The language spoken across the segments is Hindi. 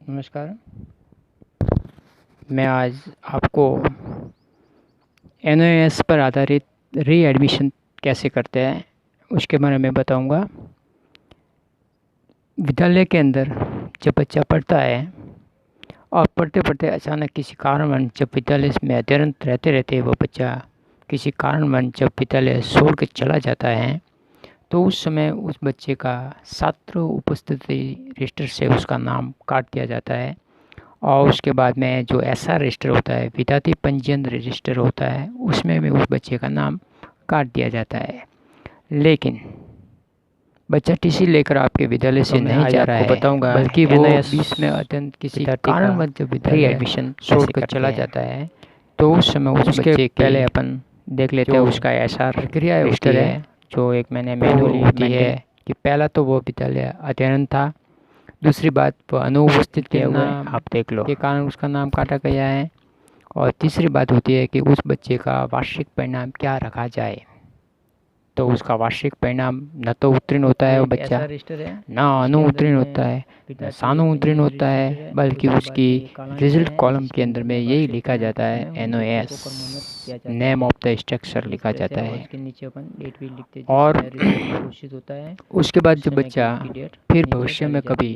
नमस्कार। मैं आज आपको एनओएस पर आधारित रीएडमिशन कैसे करते हैं उसके बारे में बताऊंगा। विद्यालय के अंदर जब बच्चा पढ़ता है और पढ़ते पढ़ते अचानक किसी कारणवश जब विद्यालय में अध्ययनरत रहते रहते वो बच्चा किसी कारणवश जब विद्यालय छोड़ कर चला जाता है तो उस समय उस बच्चे का छात्र उपस्थिति रजिस्टर से उसका नाम काट दिया जाता है और उसके बाद में जो एसआर रजिस्टर होता है, विद्यार्थी पंजीयन रजिस्टर होता है, उसमें भी उस बच्चे का नाम काट दिया जाता है। लेकिन बच्चा टीसी लेकर आपके विद्यालय से नहीं जा रहा है, बल्कि वो बीच में अत्यंत किसी कारणवश जब विद्यालय एडमिशन छोड़कर चला जाता है तो उस समय उस बच्चे के पहले अपन देख लेते हैं उसका एसआर प्रक्रिया रजिस्टर है, जो एक महीने मैनुअली होती है कि पहला तो वो विद्यालय अध्ययन था, दूसरी बात वो अनुपस्थित के नाम आप देख लो के कारण उसका नाम काटा गया है, और तीसरी बात होती है कि उस बच्चे का वार्षिक परिणाम क्या रखा जाए। तो उसका वार्षिक परिणाम न तो उत्तीर्ण होता है वो बच्चा, ना अनुत्तीर्ण होता है, न सानुत्तीर्ण होता है, बल्कि उसकी रिजल्ट कॉलम के अंदर में यही लिखा जाता है NOS, name of the structure लिखा जाता है। और उसके बाद जो बच्चा फिर भविष्य में कभी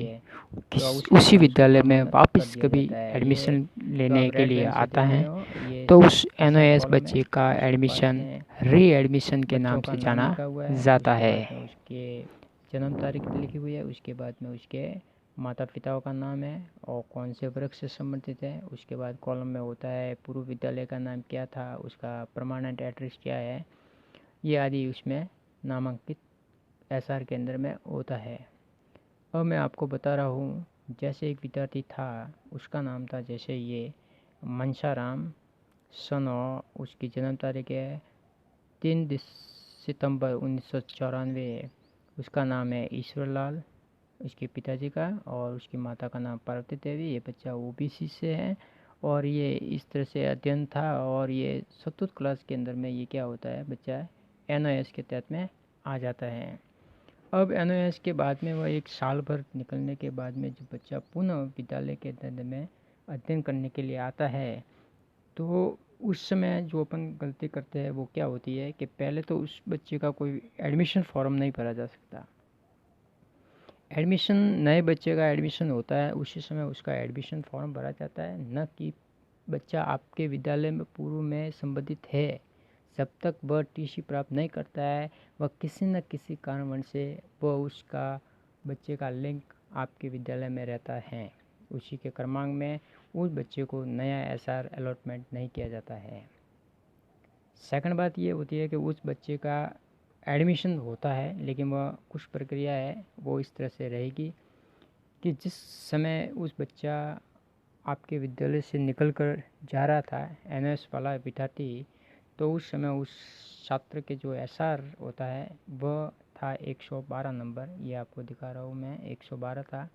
उसी विद्यालय में वापस कभी एडमिशन लेने के लिए आता है तो उस एनओएस बच्चे का एडमिशन री एडमिशन के नाम से जाना जाता है। उसके जन्म तारीख लिखी हुई है, उसके बाद में उसके माता पिताओं का नाम है और कौन से वर्ग से संबंधित है। उसके बाद कॉलम में होता है पूर्व विद्यालय का नाम क्या था, उसका परमानेंट एड्रेस क्या है, ये आदि उसमें नामांकित एसआर के अंदर में होता है। अब मैं आपको बता रहा हूँ, जैसे एक विद्यार्थी था, उसका नाम था जैसे ये मनसाराम, सन और उसकी जन्म तारीख है 3 सितंबर 1994। उसका नाम है ईश्वरलाल, उसके पिताजी का, और उसकी माता का नाम पार्वती देवी। ये बच्चा ओबीसी से है और ये इस तरह से अध्ययन था, और ये चतुर्थ क्लास के अंदर में ये क्या होता है, बच्चा एनओएस के तहत में आ जाता है। अब एनओएस के बाद में वह 1 साल भर निकलने के बाद में जब बच्चा पुनः विद्यालय के अंदर में अध्ययन करने के लिए आता है तो उस समय जो अपन गलती करते हैं वो क्या होती है कि पहले तो उस बच्चे का कोई एडमिशन फॉर्म नहीं भरा जा सकता। एडमिशन नए बच्चे का एडमिशन होता है उसी समय उसका एडमिशन फॉर्म भरा जाता है, न कि बच्चा आपके विद्यालय में पूर्व में संबंधित है। जब तक वह टीसी प्राप्त नहीं करता है, वह किसी न किसी कारणवश से वह उसका बच्चे का लिंक आपके विद्यालय में रहता है, उसी के क्रमांक में उस बच्चे को नया एसआर अलॉटमेंट नहीं किया जाता है। सेकंड बात ये होती है कि उस बच्चे का एडमिशन होता है, लेकिन वह कुछ प्रक्रिया है वो इस तरह से रहेगी कि जिस समय उस बच्चा आपके विद्यालय से निकल कर जा रहा था एनएस वाला विद्यार्थी, तो उस समय उस छात्र के जो एसआर होता है वह था 112 नंबर, ये आपको दिखा रहा हूँ मैं, 112 था।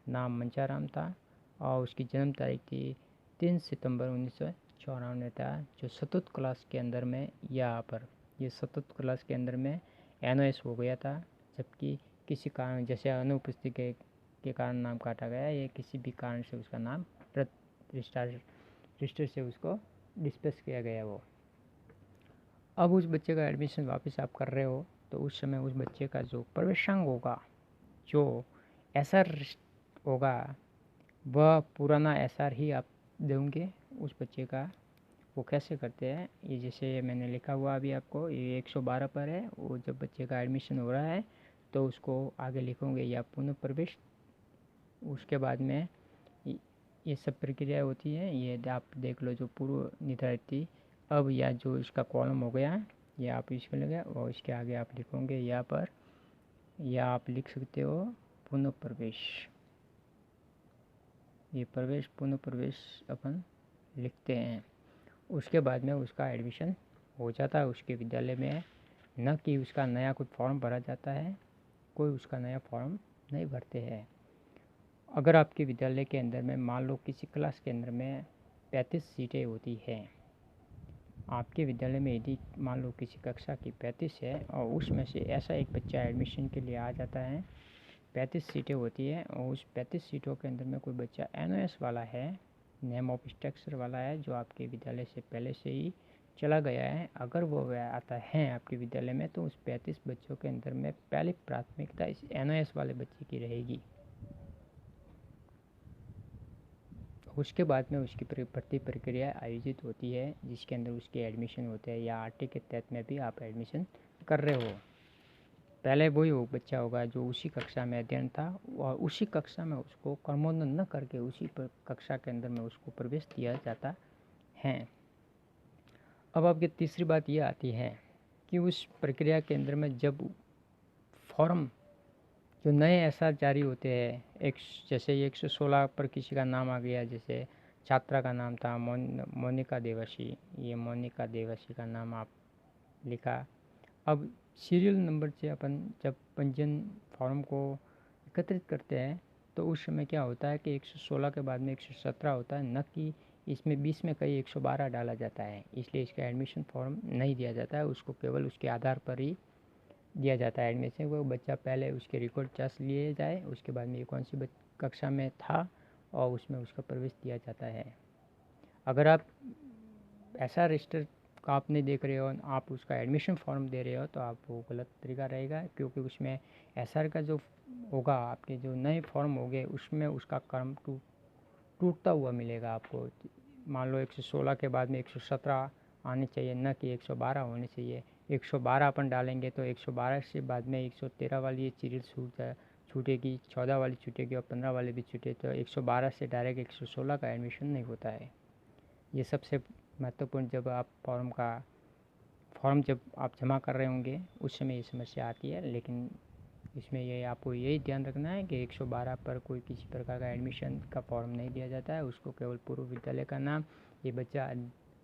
नाम मंचाराम था और उसकी जन्म तारीख थी 3 सितंबर 1994 था, जो चतुर्थ क्लास के अंदर में यहाँ पर ये चतुर्थ क्लास के अंदर में एनओएस हो गया था, जबकि किसी कारण जैसे अनुपस्थिति के कारण नाम काटा गया, ये किसी भी कारण से उसका नाम रजिस्टर से उसको डिस्पेस किया गया। वो अब उस बच्चे का एडमिशन वापस आप कर रहे हो तो उस समय उस बच्चे का जो प्रवेशांक होगा, जो एसआर होगा, वह पुराना एसआर ही आप देंगे उस बच्चे का। वो कैसे करते हैं, ये जैसे मैंने लिखा हुआ अभी आपको, ये 112 पर है, वो जब बच्चे का एडमिशन हो रहा है तो उसको आगे लिखोगे या पुनः प्रवेश, उसके बाद में ये सब प्रक्रिया होती है, ये आप देख लो जो पूर्व निर्धारित थी। अब या जो इसका कॉलम हो गया ये आप इसमें लगे और इसके आगे आप लिखोगे यहाँ पर, या आप लिख सकते हो पुनः प्रवेश। ये प्रवेश पुनः प्रवेश अपन लिखते हैं, उसके बाद में उसका एडमिशन हो जाता है उसके विद्यालय में, न कि उसका नया कोई फॉर्म भरा जाता है। कोई उसका नया फॉर्म नहीं भरते हैं। अगर आपके विद्यालय के अंदर में मान लो किसी क्लास के अंदर में 35 सीटें होती हैं, आपके विद्यालय में यदि मान लो किसी कक्षा की 35 है और उसमें से ऐसा एक बच्चा एडमिशन के लिए आ जाता है 35 सीटें होती है और उस 35 सीटों के अंदर में कोई बच्चा NOS वाला है, नेम ऑफ स्ट्रक्चर वाला है, जो आपके विद्यालय से पहले से ही चला गया है, अगर वो आता है आपके विद्यालय में तो उस 35 बच्चों के अंदर में पहली प्राथमिकता इस NOS वाले बच्चे की रहेगी। उसके बाद में उसकी भर्ती प्रक्रिया आयोजित होती है, जिसके अंदर उसके एडमिशन होते हैं, या RT के तहत में भी आप एडमिशन कर रहे हो। पहले वही वो बच्चा होगा जो उसी कक्षा में अध्ययन था और उसी कक्षा में उसको क्रमोन्नत न करके उसी कक्षा के अंदर में उसको प्रवेश दिया जाता है। अब आपकी तीसरी बात ये आती है कि उस प्रक्रिया के अंदर में जब फॉर्म जो नए SR जारी होते हैं, जैसे 116 पर किसी का नाम आ गया, जैसे छात्रा का नाम था मोनिका देवासी, ये मोनिका देवासी का नाम आप लिखा। अब सीरियल नंबर से अपन जब पंजीयन फॉर्म को एकत्रित करते हैं तो उस समय क्या होता है कि 116 के बाद में 117 होता है, न कि इसमें 20 में कहीं 112 डाला जाता है, इसलिए इसका एडमिशन फॉर्म नहीं दिया जाता है, उसको केवल उसके आधार पर ही दिया जाता है एडमिशन। वो बच्चा पहले उसके रिकॉर्ड जांच लिए जाए, उसके बाद में ये कौन सी कक्षा में था और उसमें उसका प्रवेश दिया जाता है। अगर आप ऐसा रजिस्टर का आप नहीं देख रहे हो, आप उसका एडमिशन फॉर्म दे रहे हो, तो आप वो गलत तरीका रहेगा, क्योंकि उसमें SR का जो होगा, आपके जो नए फॉर्म होंगे उसमें उसका क्रम टूटता हुआ मिलेगा आपको। मान लो 116 के बाद में 117 आने चाहिए, न कि 112 होने चाहिए। 112 अपन डालेंगे तो 112 से बाद में 113 वाली ये सीरियल छूटेगी, 14 वाली छूटेगी और 15 वाली भी छूटे, तो 112 से डायरेक्ट 116 का एडमिशन नहीं होता है। ये सबसे महत्वपूर्ण, जब आप फॉर्म जब आप जमा कर रहे होंगे उस समय ये समस्या आती है। लेकिन इसमें ये आपको यही ध्यान रखना है कि 112 पर कोई किसी प्रकार का एडमिशन का फॉर्म नहीं दिया जाता है, उसको केवल पूर्व विद्यालय का नाम, ये बच्चा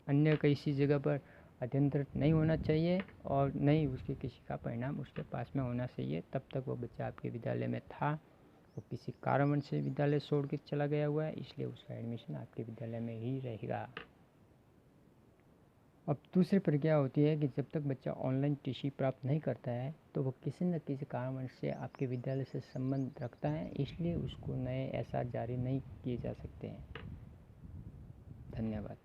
अन्य किसी जगह पर अध्ययनरत नहीं होना चाहिए और नहीं उसके किसी का परिणाम उसके पास में होना चाहिए, तब तक वो बच्चा आपके विद्यालय में था। वो किसी कारणवश से विद्यालय छोड़ के चला गया हुआ है, इसलिए उसका एडमिशन आपके विद्यालय में ही रहेगा। अब दूसरी प्रक्रिया होती है कि जब तक बच्चा ऑनलाइन TC प्राप्त नहीं करता है तो वो किसी न किसी कारणवश से आपके विद्यालय से संबंध रखता है, इसलिए उसको नए SR जारी नहीं किए जा सकते हैं। धन्यवाद।